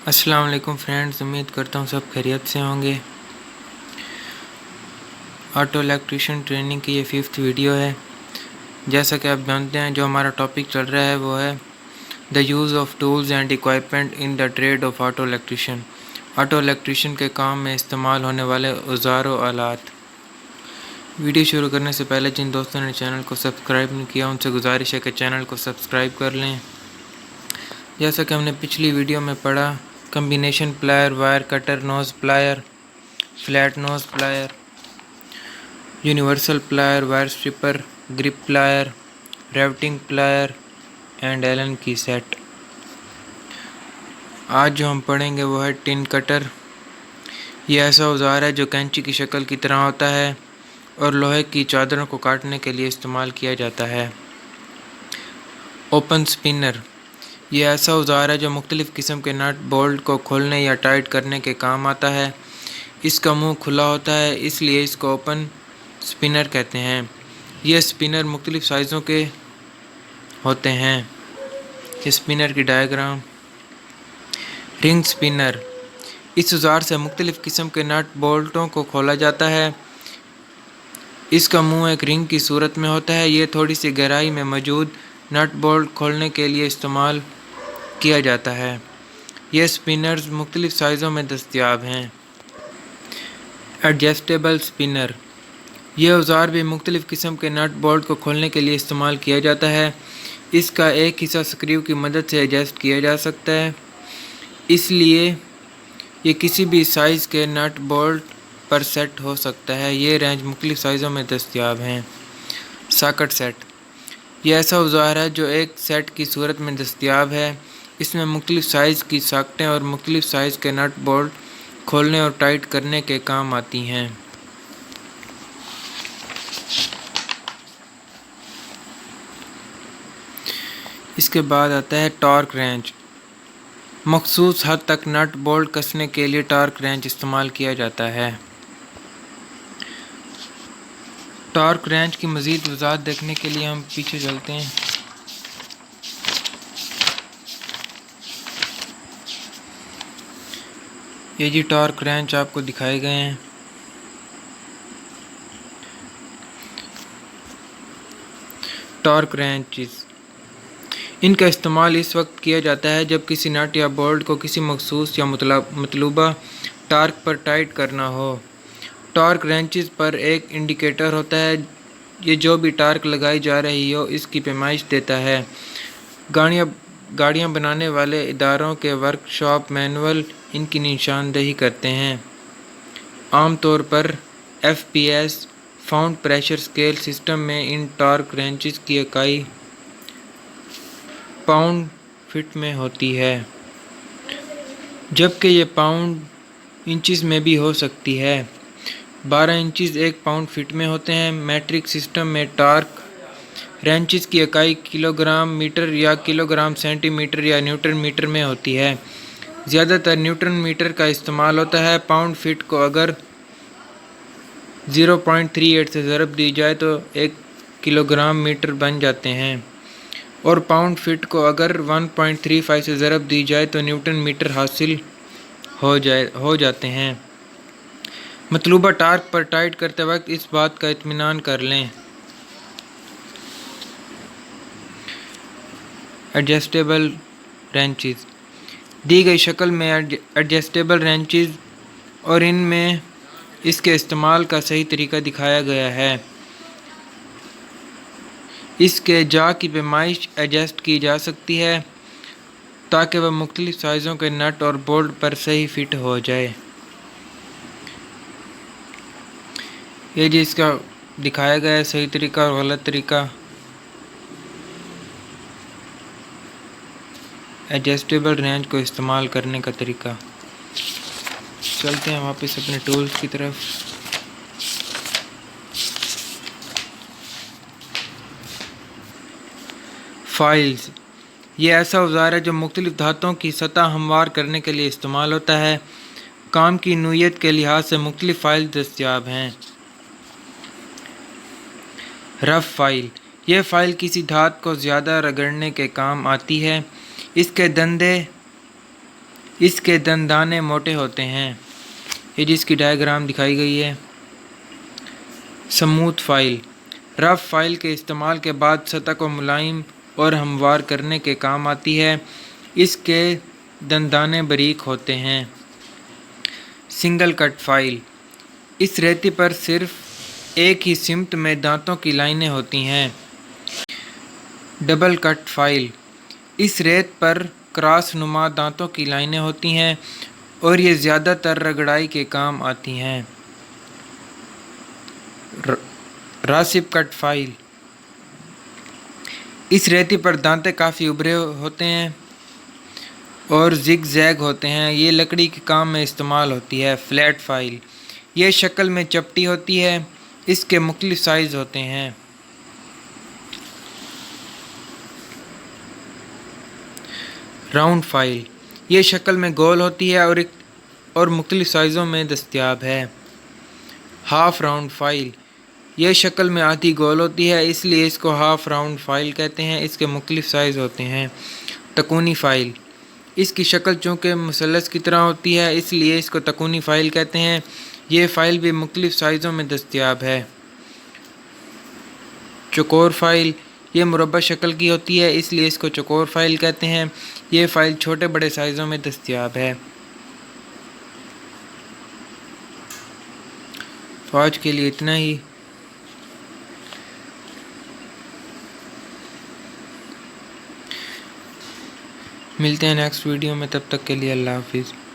السلام علیکم فرینڈز، امید کرتا ہوں سب خیریت سے ہوں گے۔ آٹو الیکٹریشین ٹریننگ کی یہ 5th ویڈیو ہے۔ جیسا کہ آپ جانتے ہیں، جو ہمارا ٹاپک چل رہا ہے وہ ہے the use of tools and equipment in the trade of auto electrician. Auto electrician کے کام میں استعمال ہونے والے اوزار و آلات۔ ویڈیو شروع کرنے سے پہلے جن دوستوں نے چینل کو سبسکرائب نہیں کیا ان سے گزارش ہے کہ چینل کو سبسکرائب کر لیں۔ جیسا کہ ہم نے پچھلی ویڈیو میں پڑھا، combination plier, wire cutter, nose plier, flat nose plier, universal plier, wire stripper, grip plier, riveting plier and Allen key set. آج جو ہم پڑھیں گے وہ ہے ٹن کٹر۔ یہ ایسا اوزار ہے جو کینچی کی شکل کی طرح ہوتا ہے اور لوہے کی چادروں کو کاٹنے کے لیے استعمال کیا جاتا ہے۔ اوپن سپنر، یہ ایسا اوزار ہے جو مختلف قسم کے نٹ بولٹ کو کھولنے یا ٹائٹ کرنے کے کام آتا ہے۔ اس کا منہ کھلا ہوتا ہے، اس لیے اس کو اوپن سپنر کہتے ہیں۔ یہ سپنر مختلف سائزوں کے ہوتے ہیں۔ یہ سپنر کی ڈائیگرام۔ رنگ سپنر، اس اوزار سے مختلف قسم کے نٹ بولٹوں کو کھولا جاتا ہے۔ اس کا منہ ایک رنگ کی صورت میں ہوتا ہے۔ یہ تھوڑی سی گہرائی میں موجود نٹ بولٹ کھولنے کے لیے استعمال کیا جاتا ہے۔ یہ سپنرز مختلف سائزوں میں دستیاب ہیں۔ ایڈجسٹیبل سپنر، یہ اوزار بھی مختلف قسم کے نٹ بولٹ کو کھولنے کے لیے استعمال کیا جاتا ہے۔ اس کا ایک حصہ سکریو کی مدد سے ایڈجسٹ کیا جا سکتا ہے، اس لیے یہ کسی بھی سائز کے نٹ بولٹ پر سیٹ ہو سکتا ہے۔ یہ رینج مختلف سائزوں میں دستیاب ہیں۔ ساکٹ سیٹ، یہ ایسا اوزار ہے جو ایک سیٹ کی صورت میں دستیاب ہے۔ اس میں مختلف سائز کی ساکٹیں اور مختلف سائز کے نٹ بولٹ کھولنے اور ٹائٹ کرنے کے کام آتی ہیں۔ اس کے بعد آتا ہے ٹارک رینچ۔ مخصوص حد تک نٹ بولٹ کسنے کے لیے ٹارک رینچ استعمال کیا جاتا ہے۔ ٹارک رینچ کی مزید وضاحت دیکھنے کے لیے ہم پیچھے چلتے ہیں۔ یہ جی ٹارک رینچ آپ کو دکھائے گئے ہیں۔ ٹارک رینچز، ان کا استعمال اس وقت کیا جاتا ہے جب کسی نٹ یا بولٹ کو کسی مخصوص یا مطلوبہ ٹارک پر ٹائٹ کرنا ہو۔ ٹارک رینچز پر ایک انڈیکیٹر ہوتا ہے، یہ جو بھی ٹارک لگائی جا رہی ہو اس کی پیمائش دیتا ہے۔ گاڑیاں بنانے والے اداروں کے ورک شاپ مینول ان کی نشاندہی کرتے ہیں۔ عام طور پر FPS found pressure scale system میں ان ٹارک رینچز کی اکائی پاؤنڈ فٹ میں ہوتی ہے، جبکہ یہ پاؤنڈ انچز میں بھی ہو سکتی ہے۔ 12 انچز 1 پاؤنڈ فٹ میں ہوتے ہیں۔ میٹرک سسٹم میں ٹارک رینچز کی اکائی کلو گرام میٹر یا کلو گرام سینٹی میٹر یا نیوٹن میٹر میں ہوتی ہے۔ زیادہ تر نیوٹن میٹر کا استعمال ہوتا ہے۔ پاؤنڈ فٹ کو اگر 0.38 سے ضرب دی جائے تو 1 کلو گرام میٹر بن جاتے ہیں، اور پاؤنڈ فٹ کو اگر 1.35 سے ضرب دی جائے تو نیوٹن میٹر حاصل ہو جاتے ہیں۔ مطلوبہ ٹارک پر ٹائٹ کرتے وقت اس بات کا اطمینان کر لیں۔ ایڈجسٹیبل رینچز، دی گئی شکل میں ایڈجسٹیبل رینچز اور ان میں اس کے استعمال کا صحیح طریقہ دکھایا گیا ہے۔ اس کے جا کی پیمائش ایڈجسٹ کی جا سکتی ہے تاکہ وہ مختلف سائزوں کے نٹ اور بولٹ پر صحیح فٹ ہو جائے۔ یہ جی اس کا دکھایا گیا ہے صحیح طریقہ اور غلط طریقہ۔ ایڈجسٹیبل رینچ کو استعمال کرنے کا طریقہ۔ چلتے ہیں واپس اپنے ٹولز کی طرف۔ فائلز، یہ ایسا اوزار ہے جو مختلف دھاتوں کی سطح ہموار کرنے کے لیے استعمال ہوتا ہے۔ کام کی نوعیت کے لحاظ سے مختلف فائل دستیاب ہیں۔ رف فائل، یہ فائل کسی دھات کو زیادہ رگڑنے کے کام آتی ہے۔ اس کے دندے اس کے دندانے موٹے ہوتے ہیں۔ یہ جس کی ڈائیگرام دکھائی گئی ہے۔ سموتھ فائل رف فائل کے استعمال کے بعد سطح کو ملائم اور ہموار کرنے کے کام آتی ہے۔ اس کے دندانے باریک ہوتے ہیں۔ سنگل کٹ فائل اس ریتی پر صرف ایک ہی سمت میں دانتوں کی لائنیں ہوتی ہیں۔ ڈبل کٹ فائل اس ریت پر کراس نما دانتوں کی لائنیں ہوتی ہیں اور یہ زیادہ تر رگڑائی کے کام آتی ہیں۔ راسپ کٹ فائل اس ریتی پر دانتے کافی ابھرے ہوتے ہیں اور زگ زیگ ہوتے ہیں۔ یہ لکڑی کے کام میں استعمال ہوتی ہے۔ فلیٹ فائل یہ شکل میں چپٹی ہوتی ہے۔ اس کے مختلف سائز ہوتے ہیں۔ راؤنڈ فائل یہ شکل میں گول ہوتی ہے اور مختلف سائزوں میں دستیاب ہے۔ ہاف راؤنڈ فائل یہ شکل میں آدھی گول ہوتی ہے، اس لیے اس کو ہاف راؤنڈ فائل کہتے ہیں۔ اس کے مختلف سائز ہوتے ہیں۔ تکونی فائل اس کی شکل چونکہ مثلث کی طرح ہوتی ہے، اس لیے اس کو تکونی فائل کہتے ہیں۔ یہ فائل بھی مختلف سائزوں میں دستیاب ہے۔ چوکور فائل یہ مربع شکل کی ہوتی ہے، اس لیے اس کو چوکور فائل کہتے ہیں۔ یہ فائل چھوٹے بڑے سائزوں میں دستیاب ہے۔ آج کے لیے اتنا ہی۔ ملتے ہیں نیکسٹ ویڈیو میں، تب تک کے لیے اللہ حافظ۔